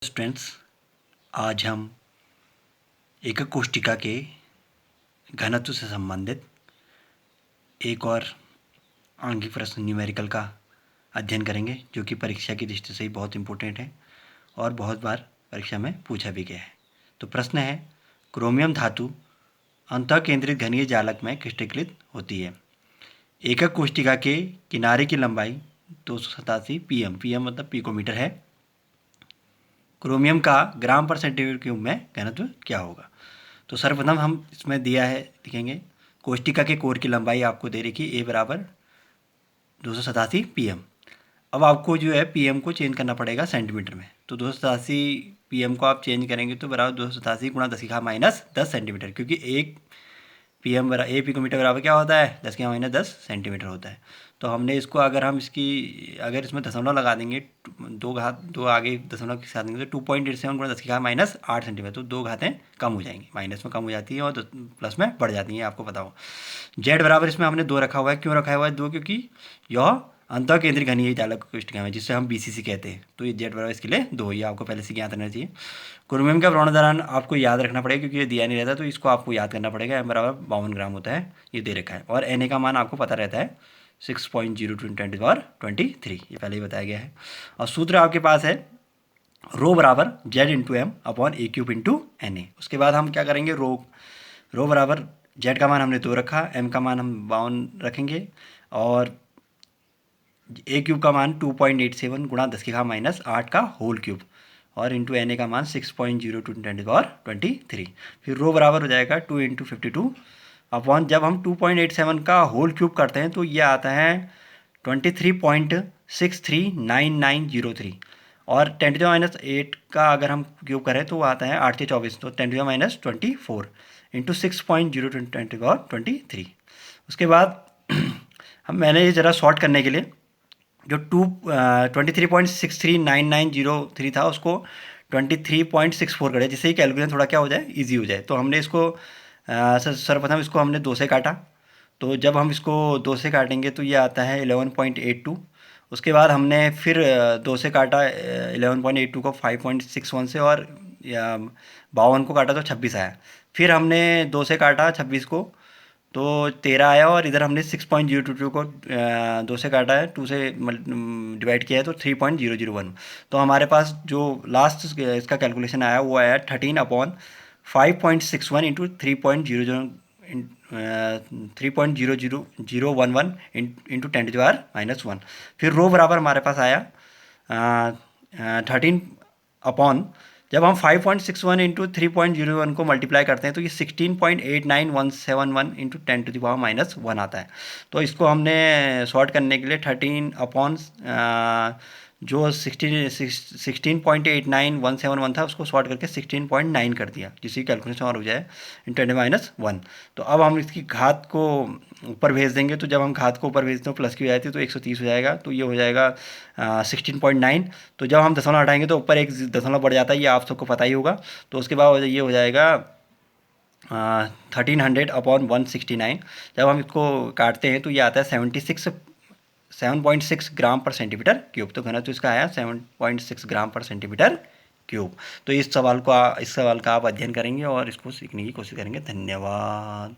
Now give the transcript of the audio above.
Students, आज हम एकक कोष्ठिका के घनत्व से संबंधित एक और आंगिक प्रश्न न्यूमेरिकल का अध्ययन करेंगे, जो कि परीक्षा की दृष्टि से ही बहुत इम्पोर्टेंट है और बहुत बार परीक्षा में पूछा भी गया है। तो प्रश्न है, क्रोमियम धातु अंतःकेंद्रित घनीय जालक में क्रिस्टलीकृत होती है। एकक कोष्ठिका के किनारे की लंबाई 287 pm, pm मतलब पिकोमीटर है। क्रोमियम का ग्राम पर सेंटीमीटर क्यूब में घनत्व क्या होगा? तो सर्वप्रथम हम इसमें दिया है, लिखेंगे कोष्ठिका के कोर की लंबाई आपको दे रखी ए बराबर 287 pm। अब आपको जो है pm को चेंज करना पड़ेगा सेंटीमीटर में। तो 287 pm को आप चेंज करेंगे तो बराबर 287 गुणा 10⁻10 सेंटीमीटर, क्योंकि एक पी बराबर ए पिकोमीटर बराबर क्या होता है? 10⁻10 सेंटीमीटर होता है। तो हमने इसको अगर इसमें दशमलव लगा देंगे, दो आगे दशमलव के साथ देंगे तो 2.87 गुणा 10⁻8 सेंटीमीटर, तो दो घातें कम हो जाएंगी, माइनस में कम हो जाती है और प्लस में बढ़ जाती हैं, आपको पता हो। जेड बराबर इसमें हमने 2 रखा हुआ है। क्यों रखा हुआ है 2? क्योंकि यह अंतःकेंद्रित घनीय जालक कोष्ठिका में, जिससे हम बीसीसी कहते हैं। तो ये जेड बराबर इसके लिए 2, ये आपको पहले से ज्ञात रहना चाहिए। क्रोमियम का प्रणोदर आपको याद रखना पड़ेगा, क्योंकि ये दिया नहीं रहता, तो इसको आपको याद करना पड़ेगा। एम बराबर 52 ग्राम होता है, ये दे रखा है। और एन का मान आपको पता रहता है 6.02 × 10⁻23, ये पहले ही बताया गया है। और सूत्र आपके पास है रो बराबर Z/m/a³ × उसके बाद हम क्या करेंगे, रो बराबर जेड का मान हमने 2 रखा, एम का मान हम 52 रखेंगे और a³ का मान 2.87 गुणा 10⁻8 का होल क्यूब और इंटू एन का मान 6.02 × 10⁻23। फिर रो बराबर हो जाएगा 2 × 52 अपॉन, जब हम 2.87 का होल क्यूब करते हैं तो ये आता है 23.639903 और 10⁻8 का अगर हम क्यूब करें तो वो आता है 8 से 24, तो 10⁻24 इंटू 6.02 × 10⁻23। उसके बाद मैंने ये ज़रा शॉर्ट करने के लिए जो 23.639903 था उसको 23.64 करे, जिससे ही कैलकुलेशन थोड़ा क्या हो जाए, इजी हो जाए। तो हमने इसको सर्वप्रथम इसको हमने 2 से काटा। तो जब हम इसको 2 से काटेंगे तो ये आता है 11.82। उसके बाद हमने फिर 2 से काटा 11.82 को 5.61 से, और 52 को काटा तो 26 आया। फिर हमने 2 से काटा 26 को तो 13 आया, और इधर हमने 6.022 को 2 से काटा है, 2 से डिवाइड किया है तो 3.001। तो हमारे पास जो लास्ट इसका कैलकुलेशन आया वो आया 13/5.61 इंटू 3.00011 इंटू 10⁻⁻1। फिर रो बराबर हमारे पास आया 13 जब हम 5.61 इंटू 3.01 को मल्टीप्लाई करते हैं तो ये 16.89171 इंटू 10⁻⁻1 आता है। तो इसको हमने सॉर्ट करने के लिए 13 जो 16.89171 था उसको सॉर्ट करके 16.9 कर दिया, जिसकी कैलकुलेशन और हो जाए इंटू 10⁻1। तो अब हम इसकी घात को ऊपर भेज देंगे, तो जब हम घात को ऊपर भेजते हैं प्लस की हो जाती है तो 130 हो जाएगा, तो ये हो जाएगा 16.9। तो जब हम दशमलव हटाएंगे तो ऊपर एक दशमलव बढ़ जाता है, ये आप सबको पता ही होगा। तो उसके बाद ये हो जाएगा 1300/169। जब हम इसको काटते हैं तो ये आता है 7.6 ग्राम पर सेंटीमीटर क्यूब। तो घनत्व इसका आया 7.6 ग्राम पर सेंटीमीटर क्यूब। तो इस सवाल का आप अध्ययन करेंगे और इसको सीखने की कोशिश करेंगे। धन्यवाद।